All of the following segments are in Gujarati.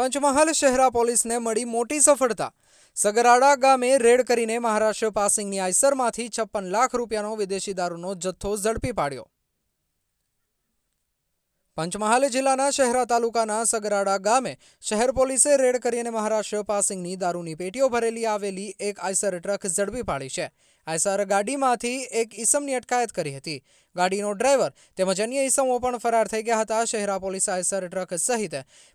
પંચમહાલ શહેરા પોલીસને મળી મોટી સફળતા। સગરાડા ગામે રેડ કરીને મહારાષ્ટ્ર પાસિંગની આઈસરમાંથી 56 લાખ રૂપિયાનો વિદેશી દારૂનો જથ્થો ઝડપી પાડ્યો। પંચમહાલ જિલ્લાના શહેરા તાલુકાના સગરાડા ગામે શહેર પોલીસે રેડ કરીને મહારાષ્ટ્ર પાસિંગની દારૂની પેટીઓ ભરેલી આવેલી એક આઈસર ટ્રક ઝડપી પાડી છે। આઈસર ગાડીમાંથી એક ઈસમની અટકાયત કરી હતી। ગાડીનો ડ્રાઈવર તેમજ અન્ય ઈસમો પણ ફરાર થઈ ગયા હતા। શહેરા પોલીસે આઈસર ટ્રક સહિત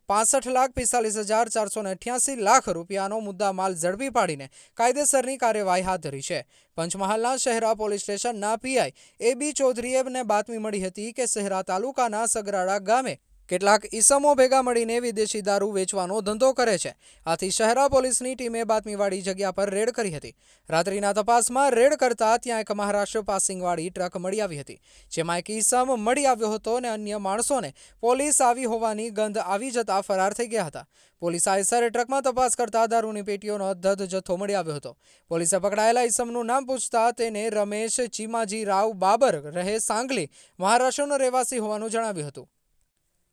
65,45,488 લાખ રૂપિયાનો મુદ્દામાલ ઝડપી પાડીને કાયદેસરની કાર્યવાહી હાથ ધરી છે। પંચમહાલના શહેરા પોલીસ સ્ટેશનના પીઆઈ એ.બી. ચૌધરીને બાતમી મળી હતી કે શહેરા તાલુકાના સગરાડા ગામે કેટલાક ઈસમો ભેગા મળીને વિદેશી દારૂ વેચવાનો ધંધો કરે છે। આથી શહેરા પોલીસની ટીમે બાતમીવાળી જગ્યા પર રેડ કરી હતી। રાત્રિના તપાસમાં રેડ કરતા ત્યાં એક મહારાષ્ટ્ર પાસિંગવાળી ટ્રક મળી આવી હતી, જેમાં એક ઈસમ મળી આવ્યો હતો અને અન્ય માણસોને પોલીસ આવી હોવાની ગંધ આવી જતા ફરાર થઈ ગયા હતા। પોલીસ આઈસર ટ્રકમાં તપાસ કરતા દારૂની પેટીઓનો ધધ જથ્થો મળી આવ્યો હતો। પોલીસે પકડાયેલા ઈસમનું નામ પૂછતા તેને રમેશ ચીમાજી રાવ બાબર રહે સાંગલી મહારાષ્ટ્રનો રહેવાસી હોવાનું જણાવ્યું હતું।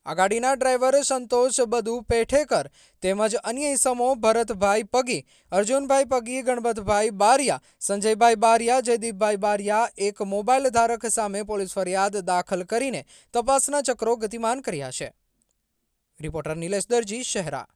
આ ગાડીના ડ્રાઈવર સંતોષ બધુ પેઠેકર તેમજ અન્ય ઈસમો ભરતભાઈ પગી, અર્જુનભાઈ પગી, ગણપતભાઈ બારિયા, સંજયભાઈ બારિયા, જયદીપભાઈ બારિયા એક મોબાઈલ ધારક સામે પોલીસ ફરિયાદ દાખલ કરીને તપાસના ચક્રો ગતિમાન કર્યા છે। રિપોર્ટર નિલેશ દરજી, શહેરા।